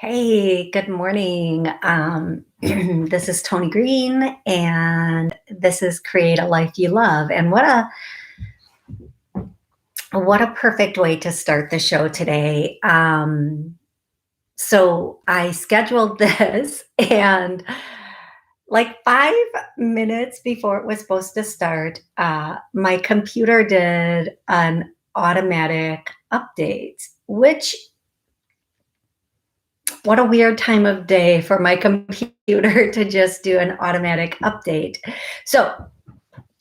Hey, good morning. This is Toni Greene, and this is Create a Life You Love. And what a perfect way to start the show today. So I scheduled this, and like 5 minutes before it was supposed to start, my computer did an automatic update, which what a weird time of day for my computer to just do an automatic update. So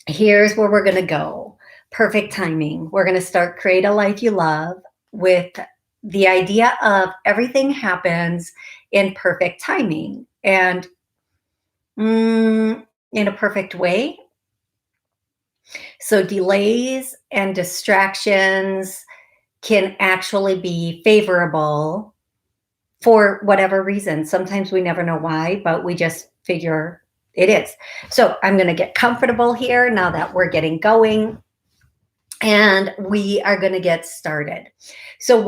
here's where we're going to go. Perfect timing. We're going to start Create a Life You Love with the idea of everything happens in perfect timing and in a perfect way. So delays and distractions can actually be favorable for whatever reason. Sometimes we never know why, but we just figure it is. So I'm going to get comfortable here now that we're getting going, and we are going to get started. So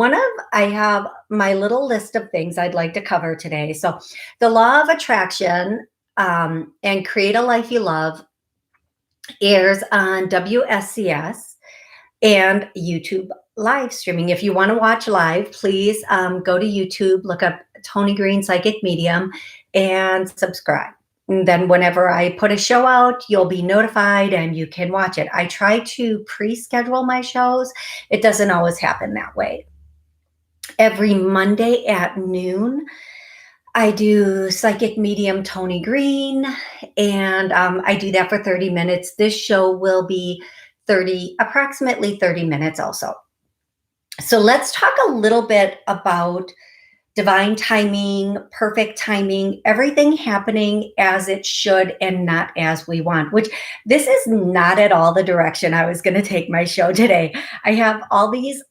I have my little list of things I'd like to cover today. So the law of attraction and Create a Life You Love airs on WSCS and YouTube live streaming. If you want to watch live, please go to YouTube, look up Toni Greene Psychic Medium, and subscribe. And then whenever I put a show out, you'll be notified and you can watch it. I try to pre-schedule my shows. It doesn't always happen that way. Every Monday at noon, I do Psychic Medium Toni Greene, and I do that for 30 minutes. This show will be approximately 30 minutes also. So let's talk a little bit about divine timing, perfect timing, everything happening as it should and not as we want, which this is not at all the direction I was going to take my show today. I have all these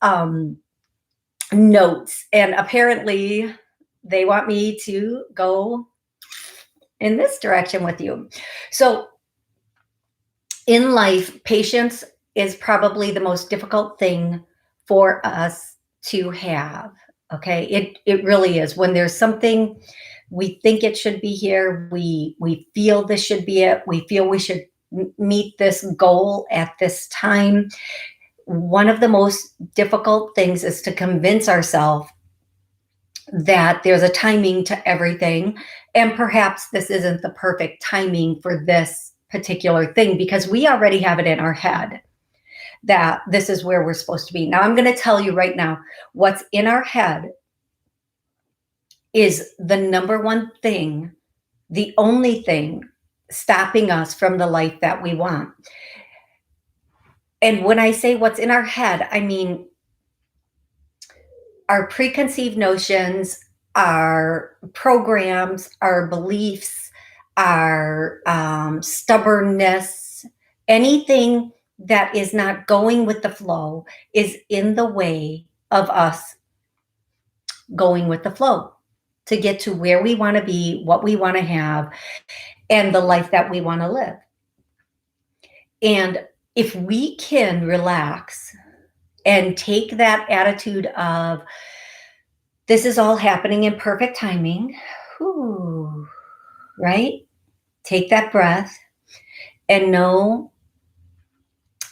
notes, and apparently they want me to go in this direction with you. So in life, patience is probably the most difficult thing for us to have. Okay, it really is. When there's something we think it should be here, we feel this should be it. We feel we should meet this goal at this time. One of the most difficult things is to convince ourselves that there's a timing to everything, and perhaps this isn't the perfect timing for this particular thing because we already have it in our head that this is where we're supposed to be. Now, I'm going to tell you right now, what's in our head is the number one thing, the only thing stopping us from the life that we want. And when I say what's in our head, I mean our preconceived notions, our programs, our beliefs, our stubbornness, anything that is not going with the flow is in the way of us going with the flow to get to where we want to be, what we want to have, and the life that we want to live. And if we can relax and take that attitude of this is all happening in perfect timing, whew, right? Take that breath and know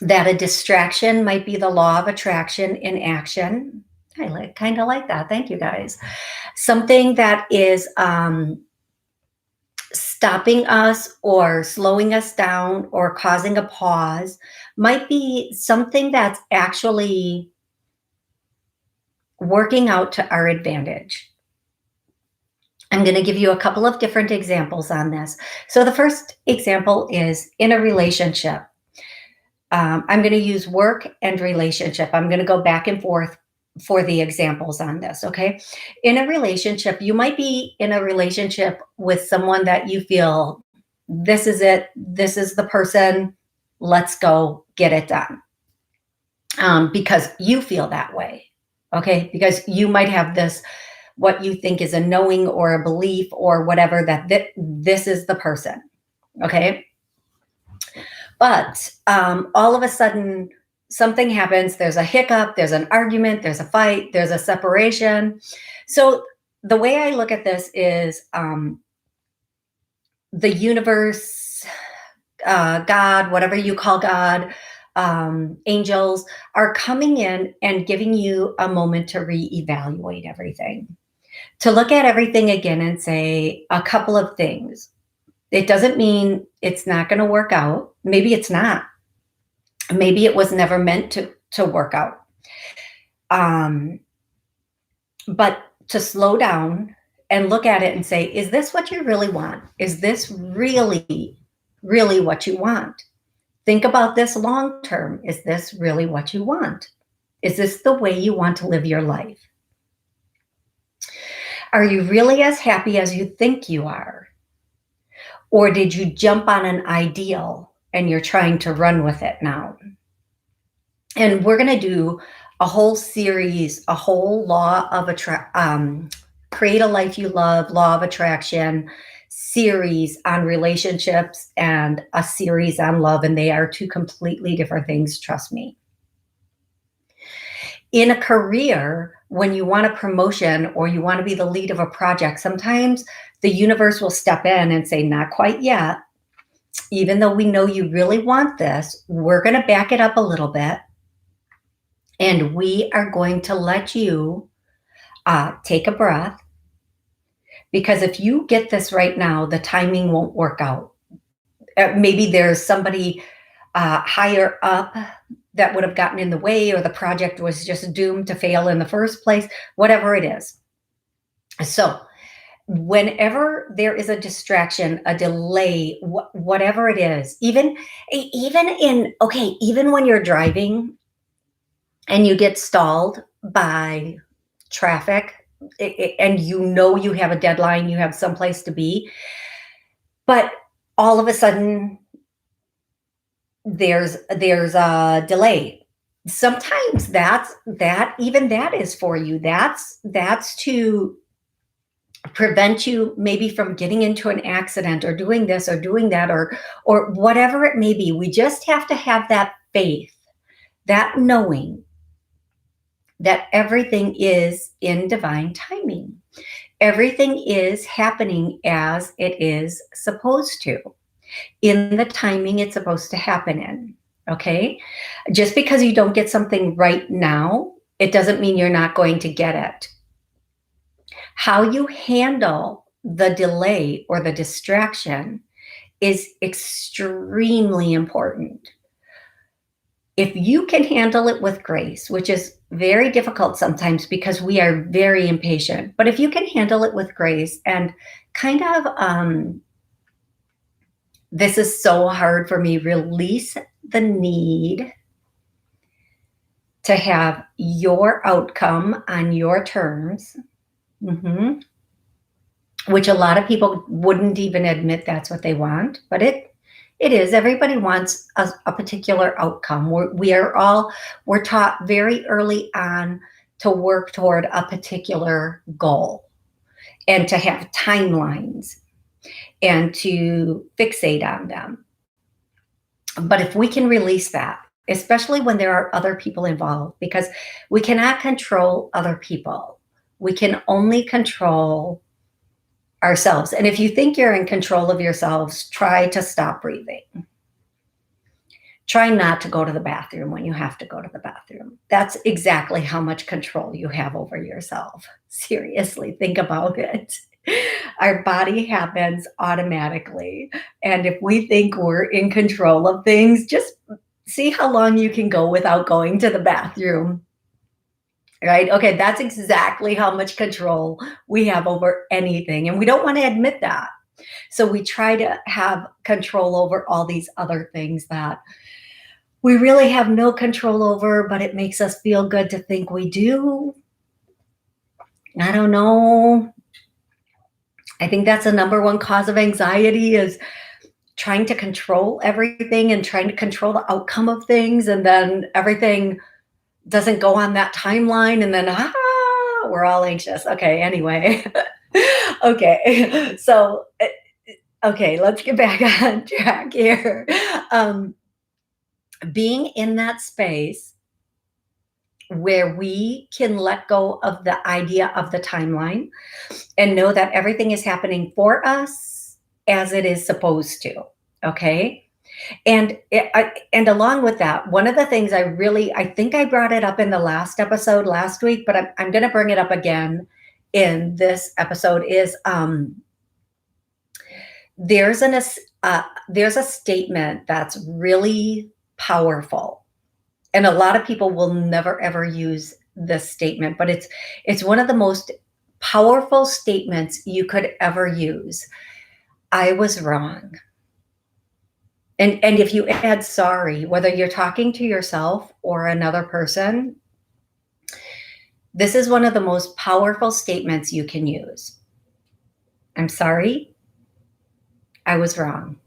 that a distraction might be the law of attraction in action. I kind of like that. Thank you, guys. Something that is stopping us or slowing us down or causing a pause might be something that's actually working out to our advantage. I'm going to give you a couple of different examples on this. So the first example is in a relationship. I'm going to use work and relationship. I'm going to go back and forth for the examples on this, okay? In a relationship, you might be in a relationship with someone that you feel, this is it, this is the person, let's go get it done. Because you feel that way, okay? Because you might have this, what you think is a knowing or a belief or whatever, that this is the person, okay? But all of a sudden, something happens, there's a hiccup, there's an argument, there's a fight, there's a separation. So the way I look at this is the universe, God, whatever you call God, angels are coming in and giving you a moment to reevaluate everything, to look at everything again and say a couple of things. It doesn't mean it's not going to work out. Maybe it's not. Maybe it was never meant to work out. Um, but to slow down and look at it and say, is this what you really want? Is this really what you want? Think about this long term. Is this really what you want? Is this the way you want to live your life? Are you really as happy as you think you are? Or did you jump on an ideal and you're trying to run with it now? And we're going to do a whole series, a whole create a life you love, law of attraction series on relationships and a series on love. And they are two completely different things. Trust me. In a career, when you want a promotion or you want to be the lead of a project, sometimes the universe will step in and say, not quite yet. Even though we know you really want this, we're going to back it up a little bit. And we are going to let you take a breath. Because if you get this right now, the timing won't work out. Maybe there's somebody higher up that would have gotten in the way, or the project was just doomed to fail in the first place, whatever it is. So whenever there is a distraction, a delay, whatever it is, even when you're driving and you get stalled by traffic, and you have a deadline, you have someplace to be, but all of a sudden there's a delay. Sometimes that is for you. That's to prevent you maybe from getting into an accident or doing this or doing that or whatever it may be. We just have to have that faith, that knowing that everything is in divine timing. Everything is happening as it is supposed to, in the timing it's supposed to happen in. Okay? Just because you don't get something right now, it doesn't mean you're not going to get it. How you handle the delay or the distraction is extremely important. If you can handle it with grace, which is very difficult sometimes because we are very impatient, but if you can handle it with grace and kind of, this is so hard for me, release the need to have your outcome on your terms, which a lot of people wouldn't even admit that's what they want, but it is. Everybody wants a particular outcome. We're taught very early on to work toward a particular goal and to have timelines and to fixate on them. But if we can release that, especially when there are other people involved, because we cannot control other people. We can only control ourselves. And if you think you're in control of yourselves, try to stop breathing. Try not to go to the bathroom when you have to go to the bathroom. That's exactly how much control you have over yourself. Seriously, think about it. Our body happens automatically. And if we think we're in control of things, just see how long you can go without going to the bathroom. Right? Okay, that's exactly how much control we have over anything. And we don't want to admit that. So we try to have control over all these other things that we really have no control over, but it makes us feel good to think we do. I don't know. I think that's the number one cause of anxiety, is trying to control everything and trying to control the outcome of things. And then everything doesn't go on that timeline, and then we're all anxious. Okay, anyway. Okay, so let's get back on track here. Being in that space where we can let go of the idea of the timeline and know that everything is happening for us as it is supposed to. Okay. And along with that, one of the things I think I brought it up in the last episode last week, but I'm going to bring it up again in this episode is there's there's a statement that's really powerful, and a lot of people will never ever use this statement, but it's one of the most powerful statements you could ever use. I was wrong. And if you add sorry, whether you're talking to yourself or another person, this is one of the most powerful statements you can use. I'm sorry. I was wrong.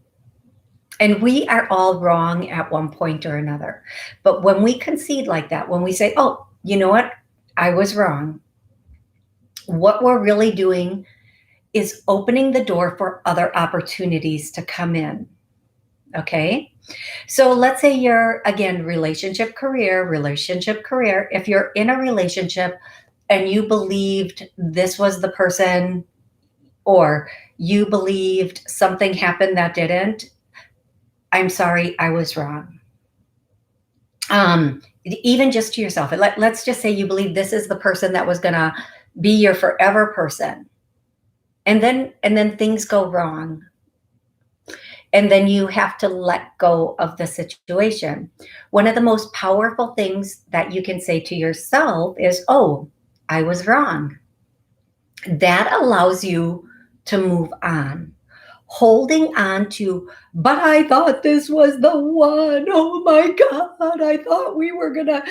And we are all wrong at one point or another. But when we concede like that, when we say, oh, you know what? I was wrong. What we're really doing is opening the door for other opportunities to come in. Okay. So let's say you're, again, relationship, career. If you're in a relationship and you believed this was the person, or you believed something happened that didn't, I'm sorry, I was wrong. Even just to yourself, let's just say you believe this is the person that was going to be your forever person. And then things go wrong. And then you have to let go of the situation. One of the most powerful things that you can say to yourself is, oh, I was wrong. That allows you to move on. Holding on to, but I thought this was the one. Oh my God, I thought we were going to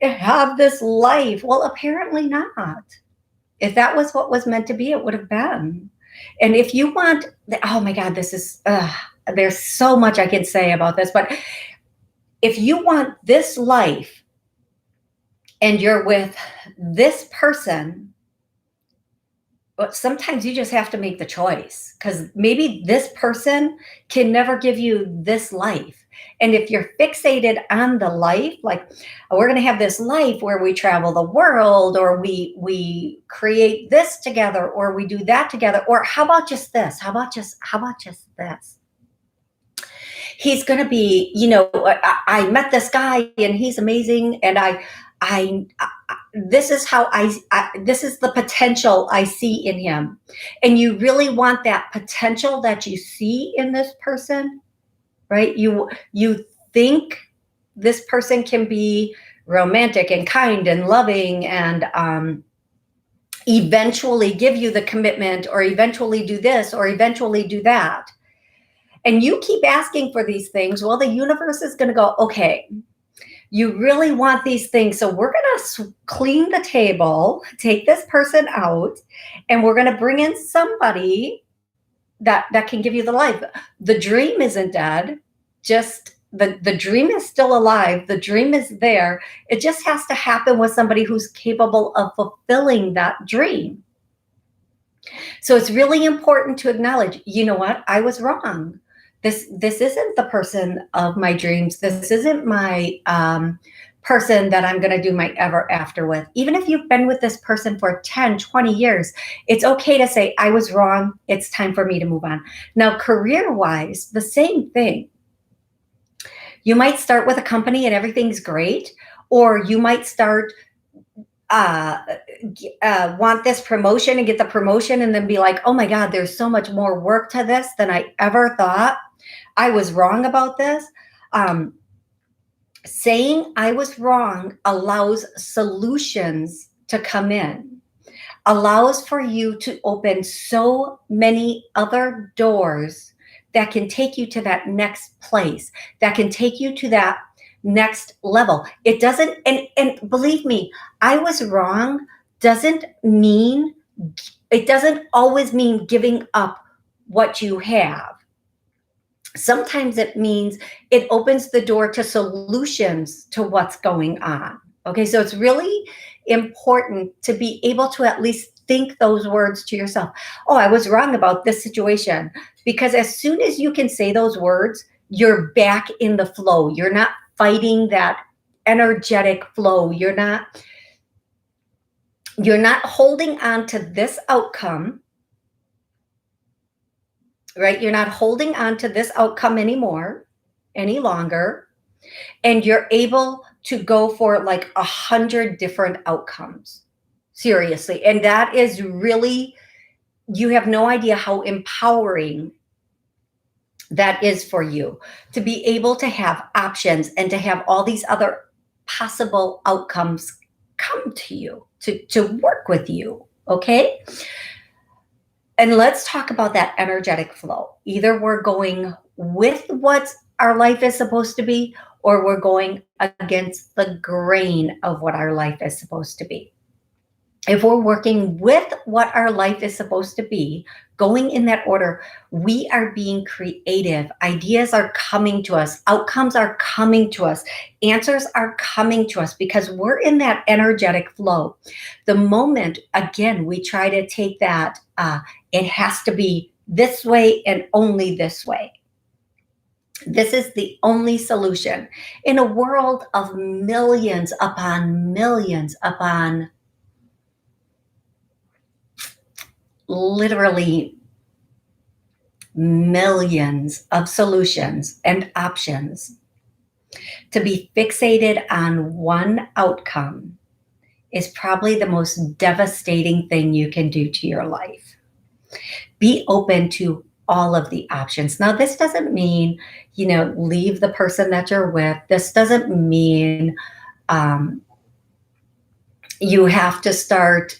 have this life. Well, apparently not. If that was what was meant to be, it would have been. And if you want, oh my God, there's so much I can say about this, but if you want this life and you're with this person, but sometimes you just have to make the choice, because maybe this person can never give you this life. And if you're fixated on the life, like, oh, we're going to have this life where we travel the world, or we create this together, or we do that together, or how about just this? How about just this? He's going to be, I met this guy and he's amazing, and this is how this is the potential I see in him. And you really want that potential that you see in this person, right? You think this person can be romantic and kind and loving and eventually give you the commitment, or eventually do this, or eventually do that. And you keep asking for these things. Well, the universe is going to go, okay, you really want these things. So we're going to clean the table, take this person out, and we're going to bring in somebody that can give you the life. The dream isn't dead. Just the dream is still alive. The dream is there. It just has to happen with somebody who's capable of fulfilling that dream. So it's really important to acknowledge, you know what? I was wrong. This isn't the person of my dreams. This isn't my person that I'm going to do my ever after with. Even if you've been with this person for 10, 20 years, it's okay to say, I was wrong. It's time for me to move on. Now, career-wise, the same thing. You might start with a company and everything's great, or you might start want this promotion and get the promotion and then be like, oh my God, there's so much more work to this than I ever thought. I was wrong about this. Saying I was wrong allows solutions to come in, allows for you to open so many other doors that can take you to that next place, that can take you to that next level. It doesn't, and believe me, I was wrong doesn't always mean giving up what you have. Sometimes it means it opens the door to solutions to what's going on. Okay, so it's really important to be able to at least think those words to yourself. Oh, I was wrong about this situation. Because as soon as you can say those words, you're back in the flow. You're not fighting that energetic flow. You're not holding on to this outcome, right? You're not holding on to this outcome anymore, any longer. And you're able to go for like 100 different outcomes. Seriously. And that is really, you have no idea how empowering that is for you to be able to have options and to have all these other possible outcomes come to you, to work with you. Okay. And let's talk about that energetic flow. Either we're going with what our life is supposed to be, or we're going against the grain of what our life is supposed to be. If we're working with what our life is supposed to be, going in that order, we are being creative. Ideas are coming to us. Outcomes are coming to us. Answers are coming to us because we're in that energetic flow. The moment, again, we try to take that, it has to be this way and only this way. This is the only solution. In a world of millions upon literally millions of solutions and options, to be fixated on one outcome is probably the most devastating thing you can do to your life. Be open to all of the options. Now, this doesn't mean, leave the person that you're with. This doesn't mean you have to start,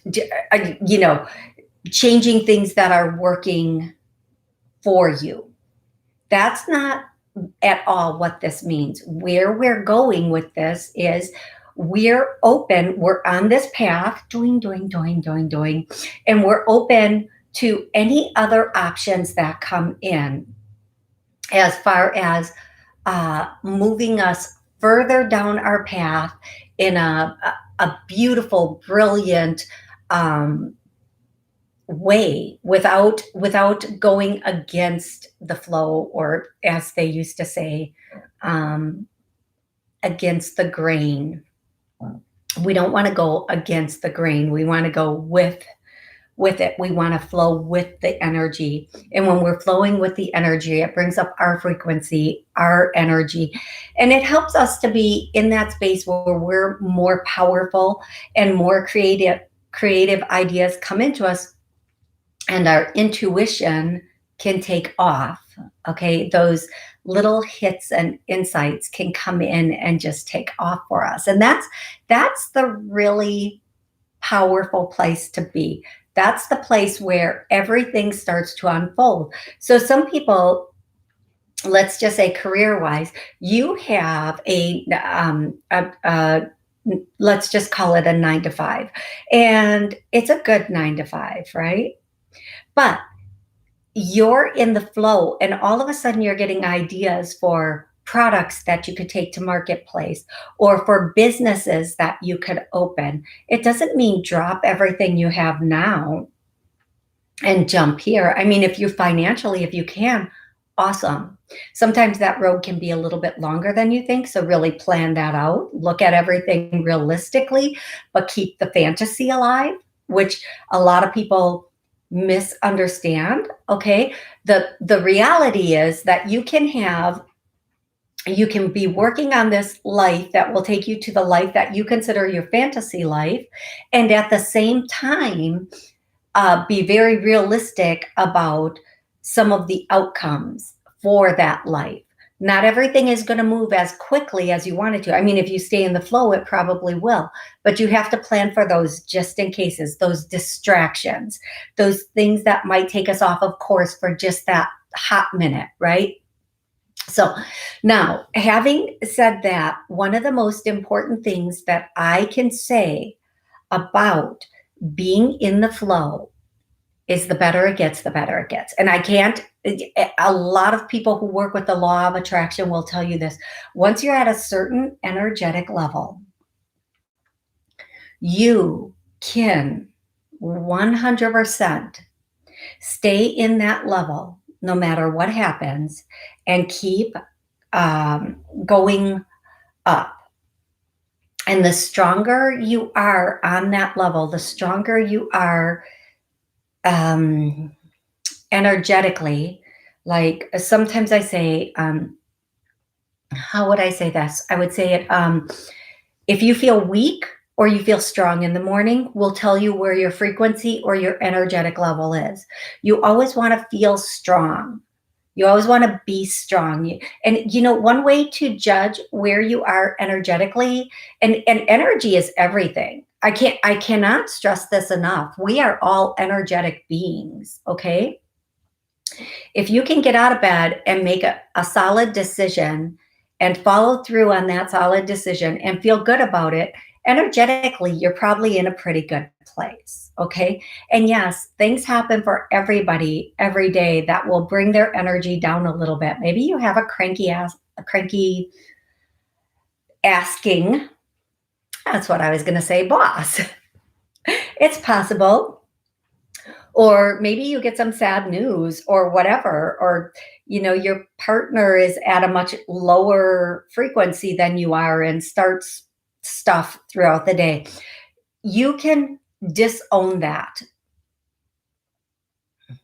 changing things that are working for you. That's not at all what this means. Where we're going with this is we're open, we're on this path, doing, and we're open to any other options that come in as far as moving us further down our path in a beautiful, brilliant way, without going against the flow, or as they used to say, against the grain. We don't want to go against the grain. We want to go with it. We want to flow with the energy. And when we're flowing with the energy, it brings up our frequency, our energy, and it helps us to be in that space where we're more powerful and more creative ideas come into us, and our intuition can take off. Okay, those little hits and insights can come in and just take off for us. And that's the really powerful place to be. That's the place where everything starts to unfold. So some people, let's just say career-wise, you have let's just call it a 9 to 5, and it's a good 9 to 5, right? But you're in the flow, and all of a sudden you're getting ideas for products that you could take to marketplace, or for businesses that you could open. It doesn't mean drop everything you have now and jump here. I mean, if you can, awesome. Sometimes that road can be a little bit longer than you think. So really plan that out. Look at everything realistically, but keep the fantasy alive, which a lot of people misunderstand. Okay. The reality is that you can be working on this life that will take you to the life that you consider your fantasy life, and at the same time be very realistic about some of the outcomes for that life. Not everything is going to move as quickly as you want it to. I mean, if you stay in the flow, it probably will, but you have to plan for those just in cases, those distractions, those things that might take us off of course for just that hot minute, right? So now, having said that, one of the most important things that I can say about being in the flow is the better it gets, the better it gets. And a lot of people who work with the law of attraction will tell you this. Once you're at a certain energetic level, you can 100% stay in that level no matter what happens, and keep going up. And the stronger you are on that level, the stronger you are um, energetically. Like sometimes I say, how would I say this? I would say it, if you feel weak or you feel strong in the morning, will tell you where your frequency or your energetic level is. You always want to feel strong. You always want to be strong. And one way to judge where you are energetically, and energy is everything. I cannot stress this enough. We are all energetic beings, okay? If you can get out of bed and make a solid decision and follow through on that solid decision and feel good about it, energetically, you're probably in a pretty good place. Okay. And yes, things happen for everybody every day that will bring their energy down a little bit. Maybe you have a cranky asking. That's what I was going to say, boss. It's possible. Or maybe you get some sad news or whatever, or your partner is at a much lower frequency than you are and starts stuff throughout the day. You can disown that.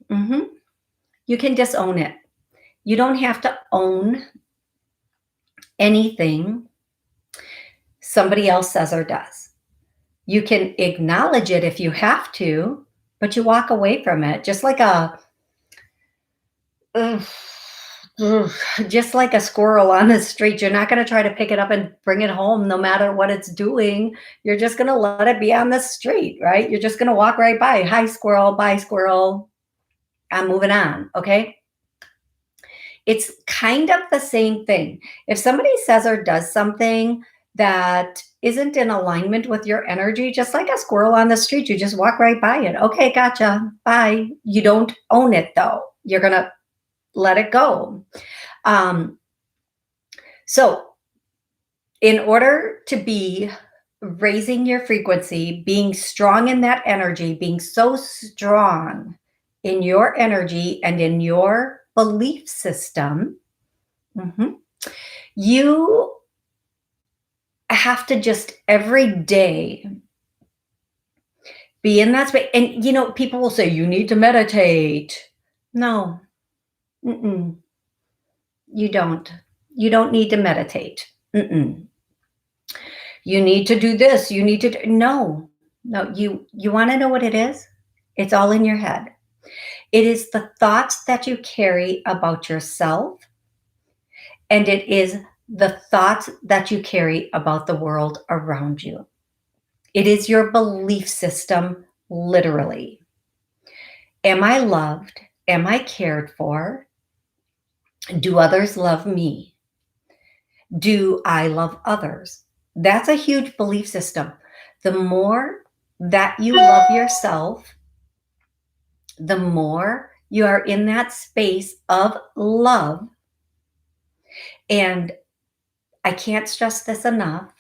Mhm. You can disown it. You don't have to own anything somebody else says or does. You can acknowledge it if you have to, but you walk away from it just like ugh, ugh, just like a squirrel on the street. You're not going to try to pick it up and bring it home no matter what it's doing. You're just going to let it be on the street, right? You're just going to walk right by. Hi, squirrel. Bye, squirrel. I'm moving on. Okay. It's kind of the same thing. If somebody says or does something that isn't in alignment with your energy, just like a squirrel on the street, you just walk right by it. Okay, gotcha. Bye. You don't own it though. You're going to let it go. Um, so, in order to be raising your frequency, being strong in that energy, being so strong in your energy and in your belief system, you have to just every day be in that space. And, people will say, you need to meditate. No, mm-mm, you don't. You don't need to meditate. Mm-mm. You need to do this. You need to do, no. You want to know what it is? It's all in your head. It is the thoughts that you carry about yourself, and it is the thoughts that you carry about the world around you. It is your belief system, literally. Am I loved? Am I cared for? Do others love me? Do I love others? That's a huge belief system. The more that you love yourself, the more you are in that space of love. And I can't stress this enough.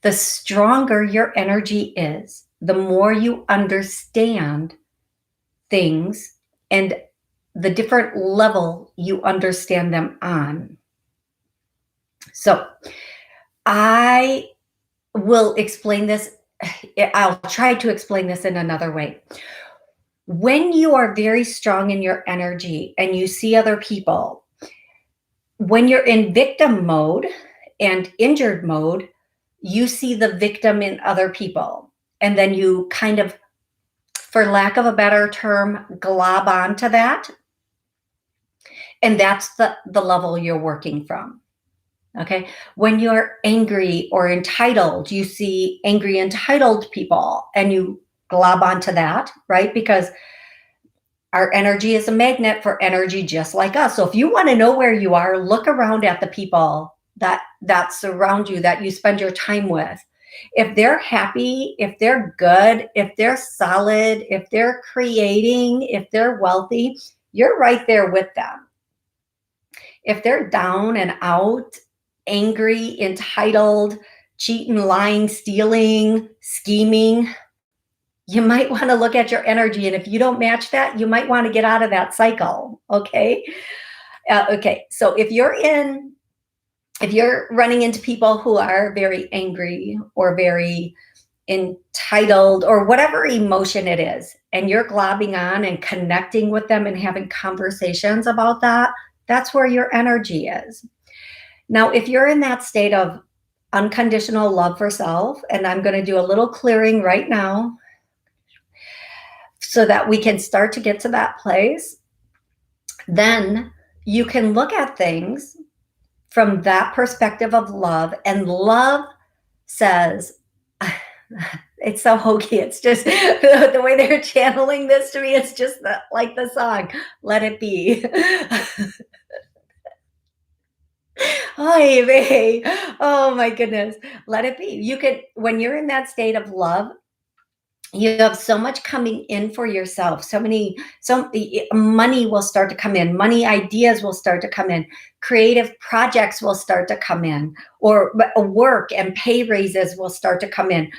The stronger your energy is, the more you understand things and the different level you understand them on. So I will explain this. I'll try to explain this in another way. When you are very strong in your energy and you see other people, when you're in victim mode and injured mode, you see the victim in other people. And then you kind of, for lack of a better term, glob onto that. And that's the level you're working from. Okay. When you're angry or entitled, you see angry, entitled people and you glob onto that, right? Because our energy is a magnet for energy just like us. So if you want to know where you are, look around at the people that surround you, that you spend your time with. If they're happy, if they're good, if they're solid, if they're creating, if they're wealthy, you're right there with them. If they're down and out, angry, entitled, cheating, lying, stealing, scheming, you might want to look at your energy. And if you don't match that, you might want to get out of that cycle. Okay. Okay. So if you're in if you're running into people who are very angry or very entitled or whatever emotion it is, and you're globbing on and connecting with them and having conversations about that, that's where your energy is. Now, if you're in that state of unconditional love for self, and I'm going to do a little clearing right now so that we can start to get to that place, then you can look at things from that perspective of love. And love says, it's so hokey. It's just the way they're channeling this to me. It's just like the song, Let It Be. Oy vey. Oh my goodness. Let it be. You could, when you're in that state of love, you have so much coming in for yourself. Money will start to come in. Money ideas will start to come in. Creative projects will start to come in, or work and pay raises will start to come in.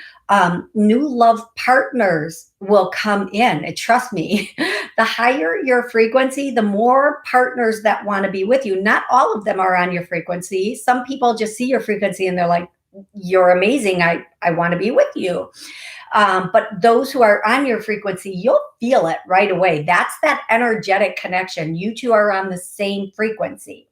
New love partners will come in. And trust me, the higher your frequency, the more partners that want to be with you. Not all of them are on your frequency. Some people just see your frequency and they're like, you're amazing. I want to be with you. But those who are on your frequency, you'll feel it right away. That's that energetic connection. You two are on the same frequency.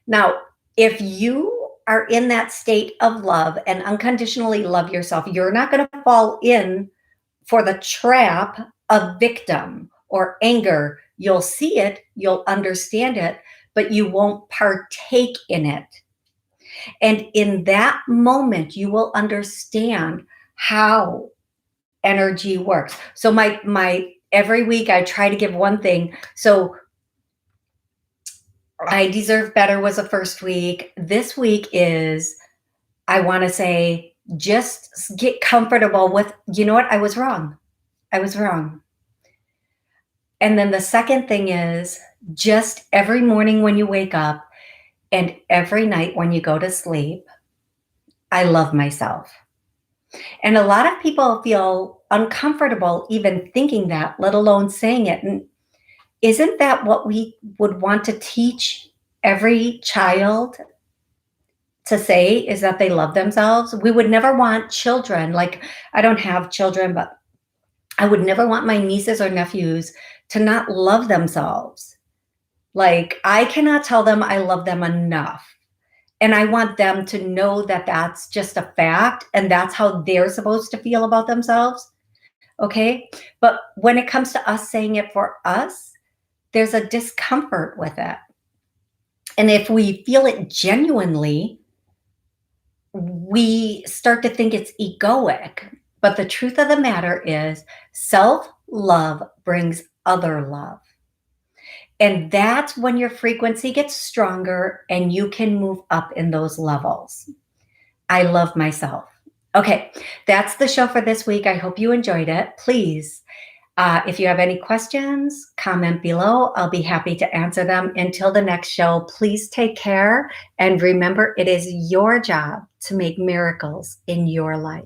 Now, if you are in that state of love and unconditionally love yourself, you're not going to fall in for the trap of victim or anger. You'll see it, you'll understand it, but you won't partake in it. And in that moment, you will understand how energy works. So my every week I try to give one thing. So I deserve better was the first week. This week is, I want to say, just get comfortable with, you know what? I was wrong. I was wrong. And then the second thing is, just every morning when you wake up and every night when you go to sleep, I love myself. And a lot of people feel uncomfortable even thinking that, let alone saying it. And isn't that what we would want to teach every child to say, is that they love themselves? We would never want children, like, I don't have children, but I would never want my nieces or nephews to not love themselves. Like, I cannot tell them I love them enough. And I want them to know that that's just a fact and that's how they're supposed to feel about themselves. Okay. But when it comes to us saying it for us, there's a discomfort with it. And if we feel it genuinely, we start to think it's egoic. But the truth of the matter is, self-love brings other love. And that's when your frequency gets stronger and you can move up in those levels. I love myself. Okay, that's the show for this week. I hope you enjoyed it. Please, if you have any questions, comment below. I'll be happy to answer them. Until the next show, please take care. And remember, it is your job to make miracles in your life.